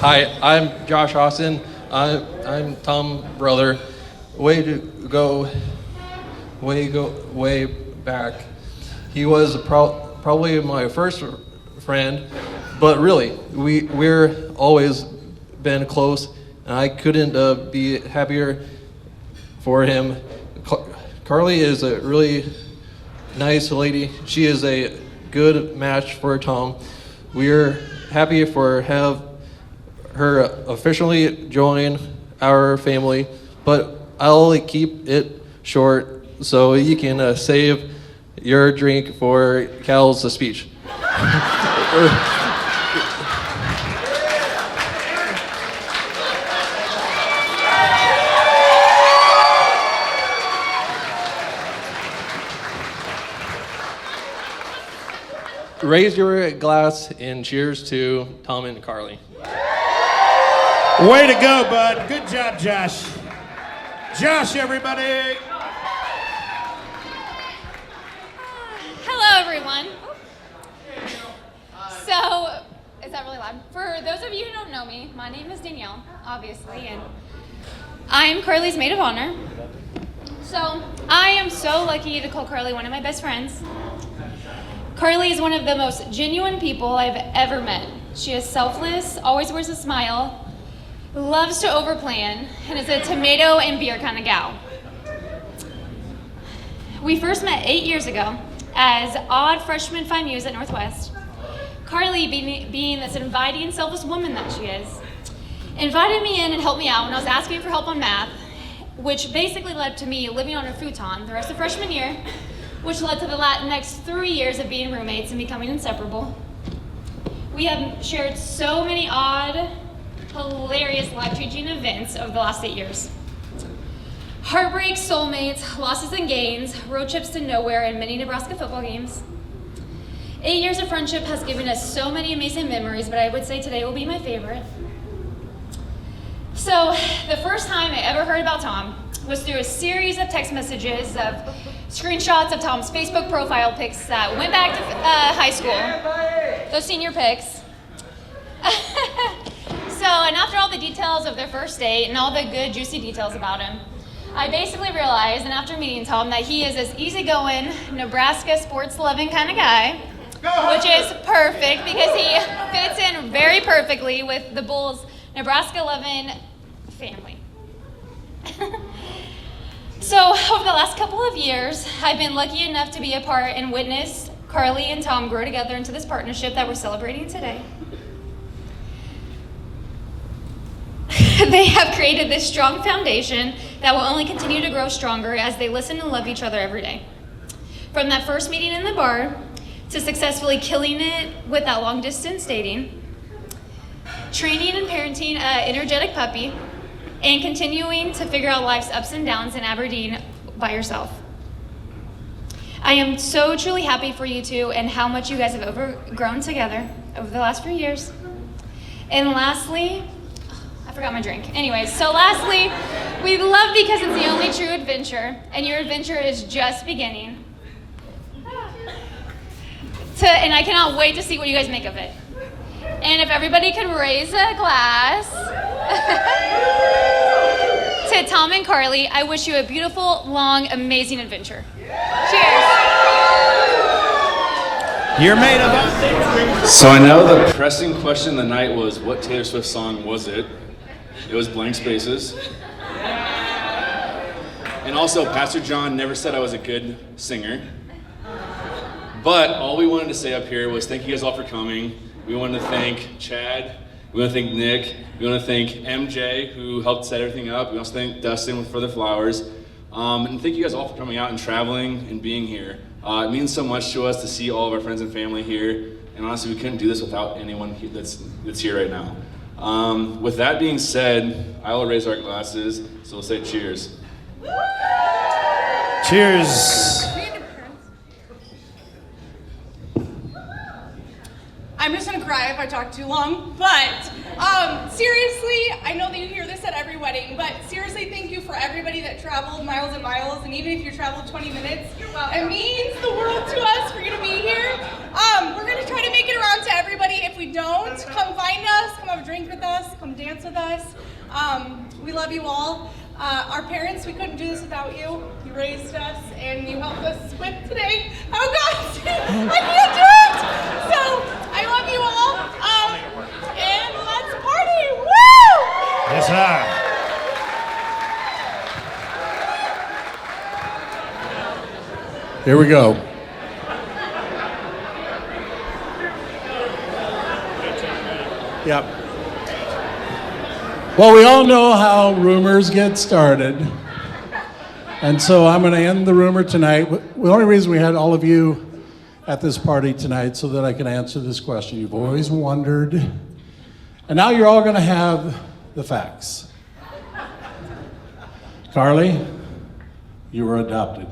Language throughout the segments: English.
Hi, I'm Josh Hodgson. I'm Tom's brother. Way back. He was probably my first friend, but really, we're always been close, and I couldn't be happier for him. Carlie is a really nice lady. She is a good match for Tom. We're happy for have her officially join our family, but I'll keep it short so you can save your drink for Cal's speech. Raise your glass and cheers to Tom and Carlie. Way to go, bud. Good job, Josh. Josh, everybody. Hello, everyone. So, is that really loud? For those of you who don't know me, my name is Danielle, obviously, and I'm Carlie's maid of honor. So, I am so lucky to call Carlie one of my best friends. Carlie is one of the most genuine people I've ever met. She is selfless, always wears a smile, loves to overplan, and is a tomato and beer kind of gal. We first met 8 years ago as odd freshman Phi Mu's at Northwest. Carlie, being this inviting, selfless woman that she is, invited me in and helped me out when I was asking for help on math, which basically led to me living on her futon the rest of freshman year, which led to the next 3 years of being roommates and becoming inseparable. We have shared so many odd, hilarious, life-changing events over the last 8 years. Heartbreaks, soulmates, losses and gains, road trips to nowhere, and many Nebraska football games. 8 years of friendship has given us so many amazing memories, but I would say today will be my favorite. So, the first time I ever heard about Tom was through a series of text messages of screenshots of Tom's Facebook profile pics that went back to high school. Those senior pics. And after all the details of their first date and all the good, juicy details about him, I basically realized, and after meeting Tom, that he is this easygoing, Nebraska sports-loving kind of guy, which is perfect because he fits in very perfectly with the Bulls' Nebraska-loving family. So, over the last couple of years, I've been lucky enough to be a part and witness Carlie and Tom grow together into this partnership that we're celebrating today. They have created this strong foundation that will only continue to grow stronger as they listen and love each other every day. From that first meeting in the bar, to successfully killing it with that long-distance dating, training and parenting an energetic puppy, and continuing to figure out life's ups and downs in Aberdeen by yourself. I am so truly happy for you two and how much you guys have overgrown together over the last few years. And lastly, I forgot my drink. Anyways, so lastly, we love because it's the only true adventure, and your adventure is just beginning. And I cannot wait to see what you guys make of it. And if everybody could raise a glass to Tom and Carlie, I wish you a beautiful, long, amazing adventure. Cheers. You're made of us. So I know the pressing question of the night was, what Taylor Swift song was it? It was Blank Spaces. And also, Pastor John never said I was a good singer. But all we wanted to say up here was thank you guys all for coming. We want to thank Chad. We want to thank Nick. We want to thank MJ, who helped set everything up. We also thank Dustin for the flowers. And thank you guys all for coming out and traveling and being here. It means so much to us to see all of our friends and family here. And honestly, we couldn't do this without anyone that's here right now. With that being said, I will raise our glasses, so we'll say cheers. Cheers. I'm just gonna cry if I talk too long, but seriously, I know that you hear this at every wedding, but seriously, thank you for everybody that traveled miles and miles, and even if you traveled 20 minutes, it means the world to us for you to be here. We're gonna try to make it around to everybody. If we don't, come find us, come have a drink with us, come dance with us. We love you all. Our parents, we couldn't do this without you. You raised us and you helped us with today. Oh God, I can't do it! So, I love you all. And let's party, woo! Yes, sir. Here we go. Yep. Well, we all know how rumors get started. And so I'm going to end the rumor tonight. The only reason we had all of you at this party tonight so that I can answer this question. You've always wondered. And now you're all going to have the facts. Carlie, you were adopted.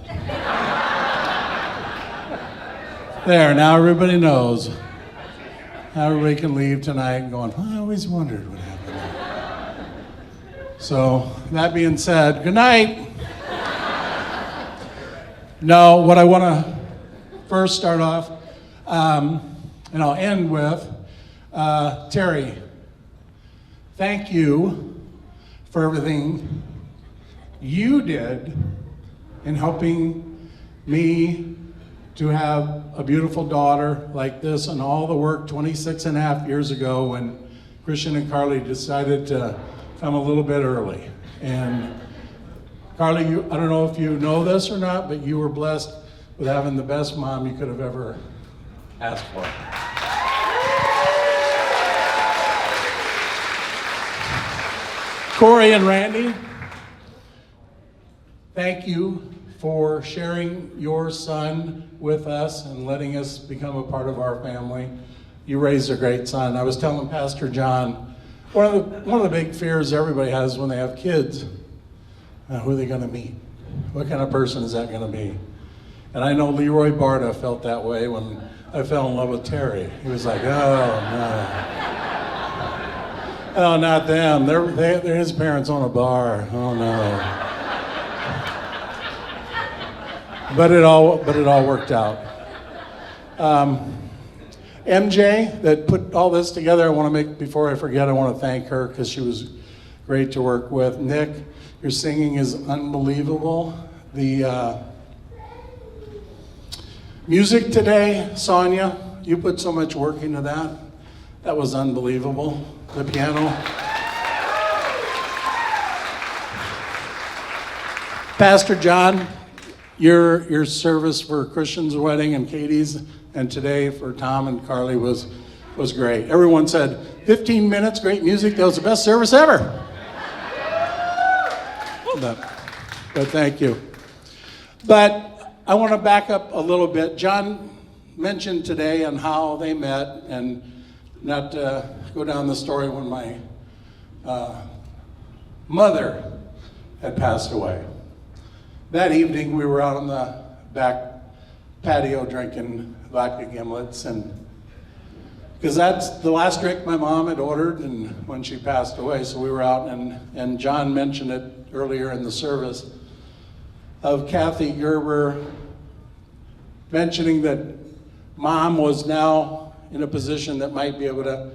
There, now everybody knows. Now everybody can leave tonight going, I always wondered what happened. So, that being said, good night. No, what I want to first start off, and I'll end with, Terry, thank you for everything you did in helping me to have a beautiful daughter like this, and all the work 26 and a half years ago when Christian and Carlie decided to come a little bit early. And Carlie, I don't know if you know this or not, but you were blessed with having the best mom you could have ever asked for. Corey and Randy, thank you for sharing your son with us and letting us become a part of our family. You raised a great son. I was telling Pastor John, one of the big fears everybody has when they have kids, who are they going to meet? What kind of person is that going to be? And I know Leroy Barta felt that way when I fell in love with Terry. He was like, oh no. Oh, not them. They're his parents own a bar. Oh no. But it all worked out. MJ, that put all this together, before I forget, I want to thank her because she was great to work with. Nick, your singing is unbelievable. The music today, Sonia, you put so much work into that. That was unbelievable. The piano. Pastor John, your service for Christian's wedding and Katie's, and today for Tom and Carlie was great. Everyone said, 15 minutes, great music, that was the best service ever. But thank you. But I want to back up a little bit. John mentioned today on how they met, and not to go down the story when my mother had passed away. That evening, we were out on the back patio drinking vodka gimlets, and because that's the last drink my mom had ordered and when she passed away. So we were out, and John mentioned it earlier in the service of Kathy Gerber mentioning that mom was now in a position that might be able to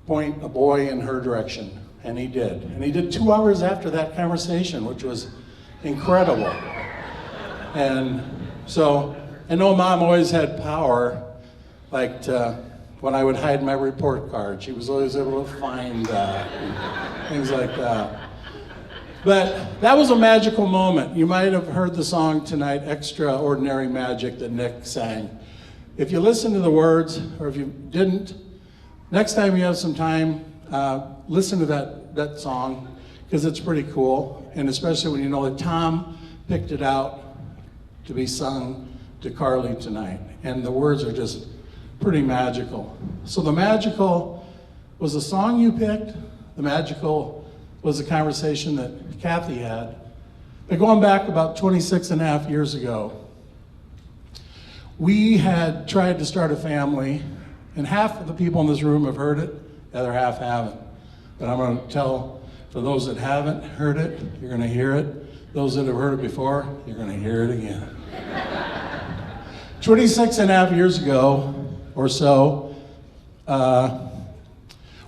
point a boy in her direction, and he did. And he did 2 hours after that conversation, which was incredible. And so I know mom always had power, like when I would hide my report card, she was always able to find that, and things like that. But that was a magical moment. You might have heard the song tonight, Extraordinary Magic, that Nick sang. If you listen to the words, or if you didn't, next time you have some time, listen to that song, because it's pretty cool, and especially when you know that Tom picked it out to be sung to Carlie tonight, and the words are just pretty magical. So the magical was the song you picked, the magical was the conversation that Kathy had. But going back about 26 and a half years ago, we had tried to start a family, and half of the people in this room have heard it, the other half haven't. But I'm going to tell, for those that haven't heard it, you're going to hear it. Those that have heard it before, you're going to hear it again. 26 and a half years ago or so,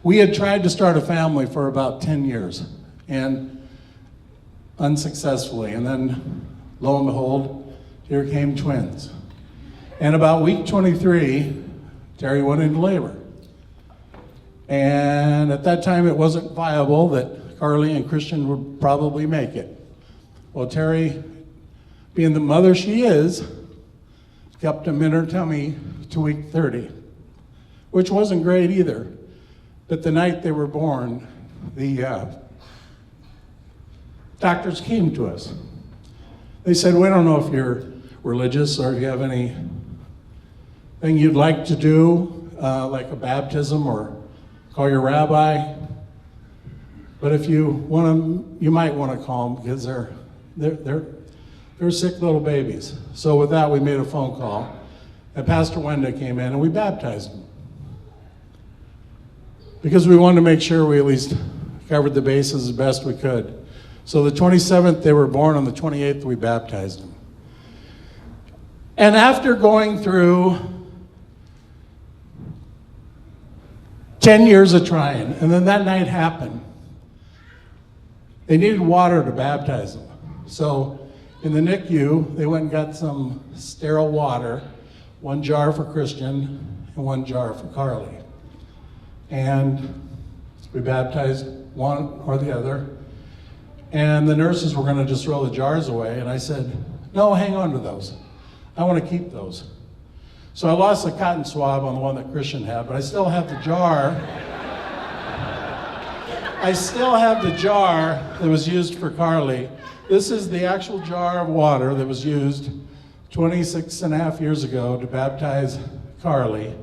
We had tried to start a family for about 10 years, and unsuccessfully. And then, lo and behold, here came twins. And about week 23, Terry went into labor. And at that time, it wasn't viable that Carlie and Christian would probably make it. Well, Terry, being the mother she is, kept them in her tummy to week 30, which wasn't great either. But the night they were born, the doctors came to us. They said, we don't know if you're religious or if you have anything you'd like to do, like a baptism or call your rabbi. But if you want to, you might want to call them because they're sick little babies. So with that, we made a phone call, and Pastor Wenda came in and we baptized them. Because we wanted to make sure we at least covered the bases as best we could. So the 27th, they were born. On the 28th, we baptized them. And after going through 10 years of trying, and then that night happened, they needed water to baptize them. So in the NICU, they went and got some sterile water, 1 jar for Christian and 1 jar for Carlie. And we baptized one or the other. And the nurses were going to just throw the jars away. And I said, no, hang on to those. I want to keep those. So I lost the cotton swab on the one that Christian had, but I still have the jar. I still have the jar that was used for Carlie. This is the actual jar of water that was used 26 and a half years ago to baptize Carlie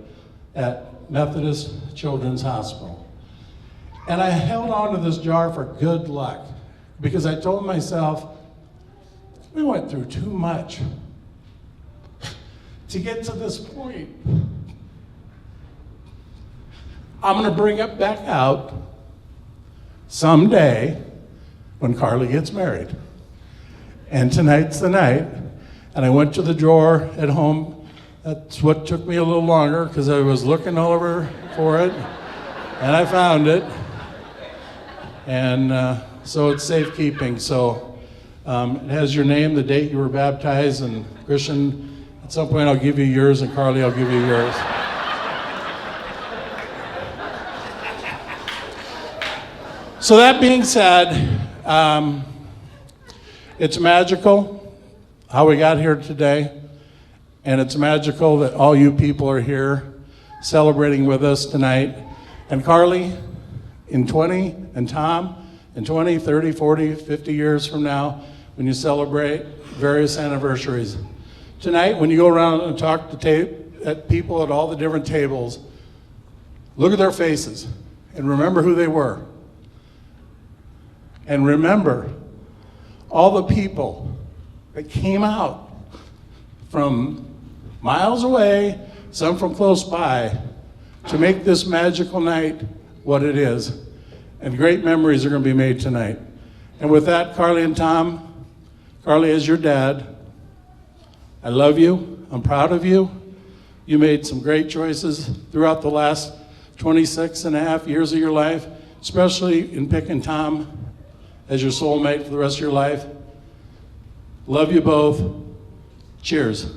at Methodist Children's Hospital. And I held on to this jar for good luck because I told myself, we went through too much to get to this point. I'm gonna bring it back out someday when Carlie gets married. And tonight's the night. And I went to the drawer at home. That's what took me a little longer because I was looking all over for it, and I found it. And so it's safekeeping. So it has your name, the date you were baptized, and Christian, at some point I'll give you yours, and Carlie, I'll give you yours. So that being said, it's magical how we got here today. And it's magical that all you people are here celebrating with us tonight. And Carlie, in 20, and Tom, in 20, 30, 40, 50 years from now, when you celebrate various anniversaries. Tonight, when you go around and talk at people at all the different tables, look at their faces and remember who they were. And remember all the people that came out from miles away, some from close by, to make this magical night what it is. And great memories are going to be made tonight. And with that, Carlie and Tom, Carlie, as your dad, I love you. I'm proud of you. You made some great choices throughout the last 26 and a half years of your life, especially in picking Tom as your soulmate for the rest of your life. Love you both. Cheers.